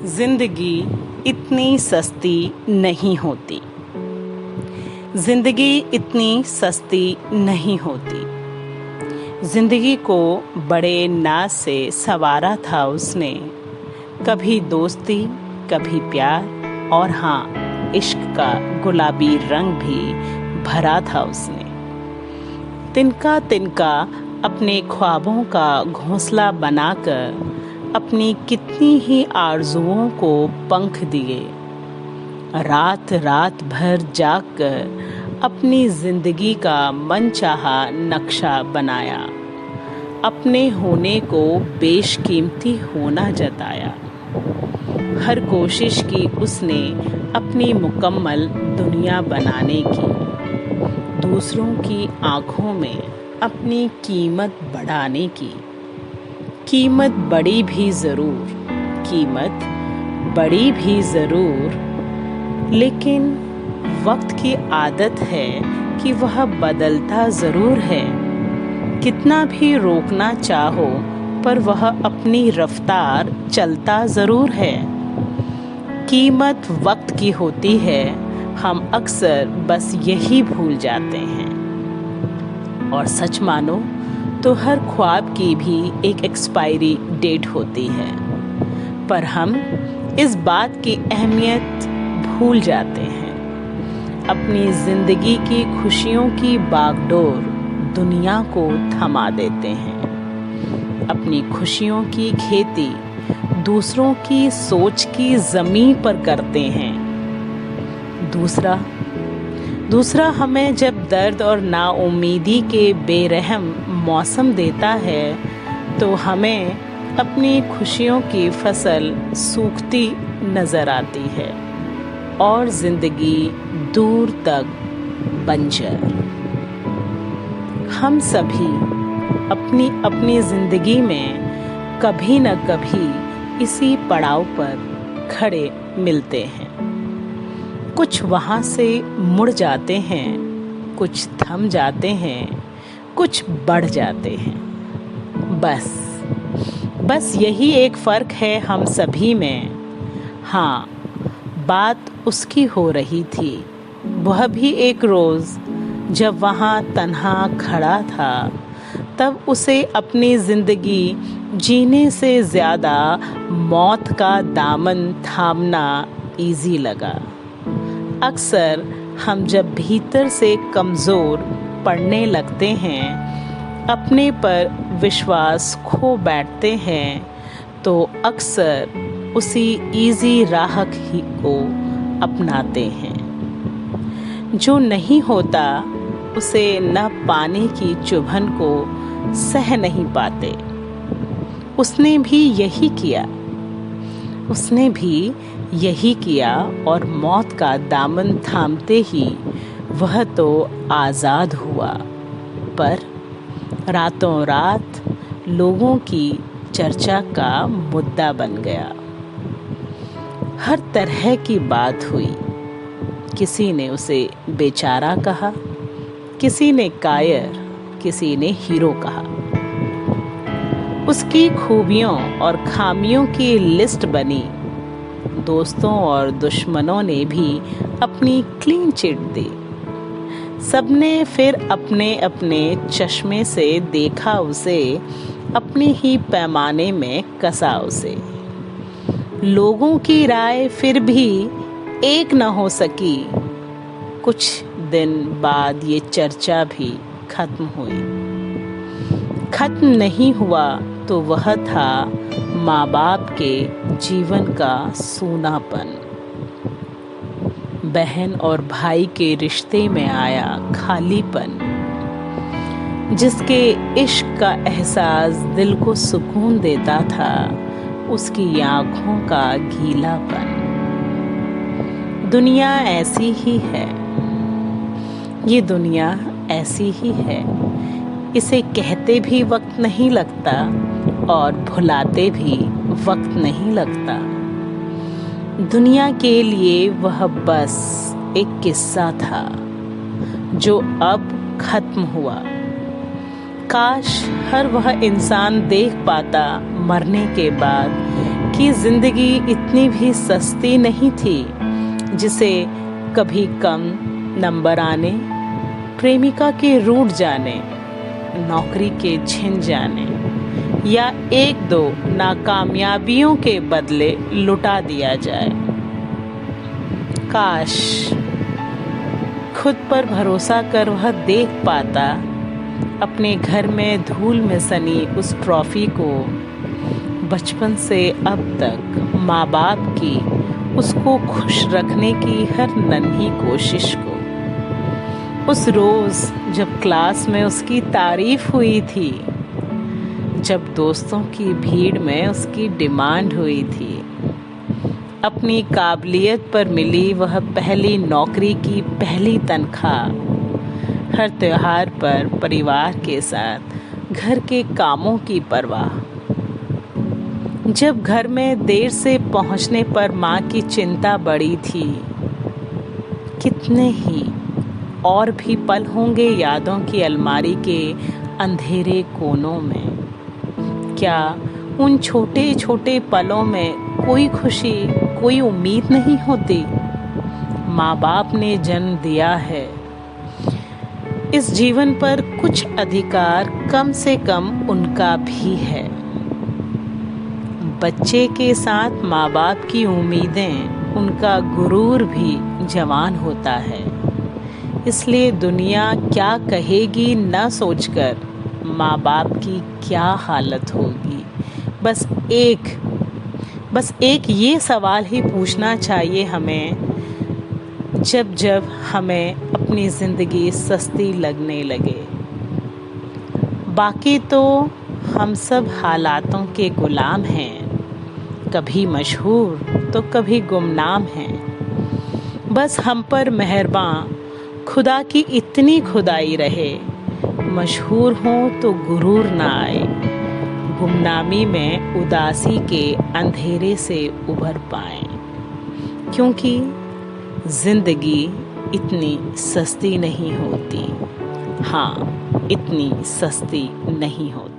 जिंदगी इतनी सस्ती नहीं होती। जिंदगी इतनी सस्ती नहीं होती। जिंदगी को बड़े नाज से संवारा था उसने। कभी दोस्ती, कभी प्यार और हाँ, इश्क का गुलाबी रंग भी भरा था उसने। तिनका तिनका अपने ख्वाबों का घोंसला बनाकर अपनी कितनी ही आरजुओं को पंख दिए। रात रात भर जागकर अपनी जिंदगी का मनचाहा नक्शा बनाया। अपने होने को बेशकीमती होना जताया। हर कोशिश की उसने अपनी मुकम्मल दुनिया बनाने की। दूसरों की आंखों में अपनी कीमत बढ़ाने की। कीमत बढ़ी भी ज़रूर, कीमत बढ़ी भी ज़रूर, लेकिन वक्त की आदत है कि वह बदलता ज़रूर है। कितना भी रोकना चाहो पर वह अपनी रफ्तार चलता ज़रूर है। कीमत वक्त की होती है, हम अक्सर बस यही भूल जाते हैं। और सच मानो तो हर ख्वाब की भी एक एक्सपायरी डेट होती है, पर हम इस बात की अहमियत भूल जाते हैं। अपनी जिंदगी की खुशियों की बागडोर दुनिया को थमा देते हैं। अपनी खुशियों की खेती दूसरों की सोच की जमीन पर करते हैं। दूसरा हमें जब दर्द और नाउम्मीदी के बेरहम मौसम देता है तो हमें अपनी खुशियों की फसल सूखती नजर आती है और जिंदगी दूर तक बंजर। हम सभी अपनी अपनी जिंदगी में कभी न कभी इसी पड़ाव पर खड़े मिलते हैं। कुछ वहाँ से मुड़ जाते हैं, कुछ थम जाते हैं, कुछ बढ़ जाते हैं। बस यही एक फ़र्क है हम सभी में। हाँ, बात उसकी हो रही थी। वह भी एक रोज़ जब वहाँ तन्हा खड़ा था, तब उसे अपनी ज़िंदगी जीने से ज़्यादा मौत का दामन थामना इजी लगा। अक्सर हम जब भीतर से कमज़ोर पड़ने लगते हैं, अपने पर विश्वास खो बैठते हैं, तो अक्सर उसी इजी राह ही को अपनाते हैं। जो नहीं होता उसे न पाने की चुभन को सह नहीं पाते। उसने भी यही किया और मौत का दामन थामते ही वह तो आज़ाद हुआ, पर रातों रात लोगों की चर्चा का मुद्दा बन गया। हर तरह की बात हुई। किसी ने उसे बेचारा कहा, किसी ने कायर, किसी ने हीरो कहा। उसकी खूबियों और खामियों की लिस्ट बनी। दोस्तों और दुश्मनों ने भी अपनी क्लीन चिट दी। सबने फिर अपने अपने चश्मे से देखा उसे, अपने ही पैमाने में कसा उसे। लोगों की राय फिर भी एक न हो सकी। कुछ दिन बाद ये चर्चा भी खत्म हुई। खत्म नहीं हुआ तो वह था माँ बाप के जीवन का सूनापन। बहन और भाई के रिश्ते में आया खालीपन। जिसके इश्क का एहसास दिल को सुकून देता था, उसकी आँखों का गीलापन। दुनिया ऐसी ही है, ये दुनिया ऐसी ही है। इसे कहते भी वक्त नहीं लगता और भुलाते भी वक्त नहीं लगता। दुनिया के लिए वह बस एक किस्सा था जो अब खत्म हुआ। काश हर वह इंसान देख पाता मरने के बाद कि जिंदगी इतनी भी सस्ती नहीं थी जिसे कभी कम नंबर आने, प्रेमिका के रूठ जाने, नौकरी के छिन जाने या एक दो नाकामयाबियों के बदले लुटा दिया जाए। काश खुद पर भरोसा कर वह देख पाता अपने घर में धूल में सनी उस ट्रॉफी को, बचपन से अब तक माँ बाप की उसको खुश रखने की हर नन्ही कोशिश को। उस रोज जब क्लास में उसकी तारीफ हुई थी, जब दोस्तों की भीड़ में उसकी डिमांड हुई थी, अपनी काबिलियत पर मिली वह पहली नौकरी की पहली तनख्वाह, हर त्योहार पर परिवार के साथ घर के कामों की परवाह, जब घर में देर से पहुंचने पर माँ की चिंता बढ़ी थी। कितने ही और भी पल होंगे यादों की अलमारी के अंधेरे कोनों में। क्या उन छोटे छोटे पलों में कोई खुशी, कोई उम्मीद नहीं होती? माँ बाप ने जन्म दिया है, इस जीवन पर कुछ अधिकार कम से कम उनका भी है। बच्चे के साथ माँ बाप की उम्मीदें, उनका गुरूर भी जवान होता है। इसलिए दुनिया क्या कहेगी न सोचकर माँ बाप की क्या हालत होगी। बस एक ये सवाल ही पूछना चाहिए हमें, जब जब हमें अपनी ज़िंदगी सस्ती लगने लगे। बाकी तो हम सब हालातों के गुलाम हैं, कभी मशहूर तो कभी गुमनाम हैं। बस हम पर मेहरबान खुदा की इतनी खुदाई रहे, मशहूर हों तो गुरूर ना आए, गुमनामी में उदासी के अंधेरे से उभर पाएं। क्योंकि जिंदगी इतनी सस्ती नहीं होती। हाँ, इतनी सस्ती नहीं होती।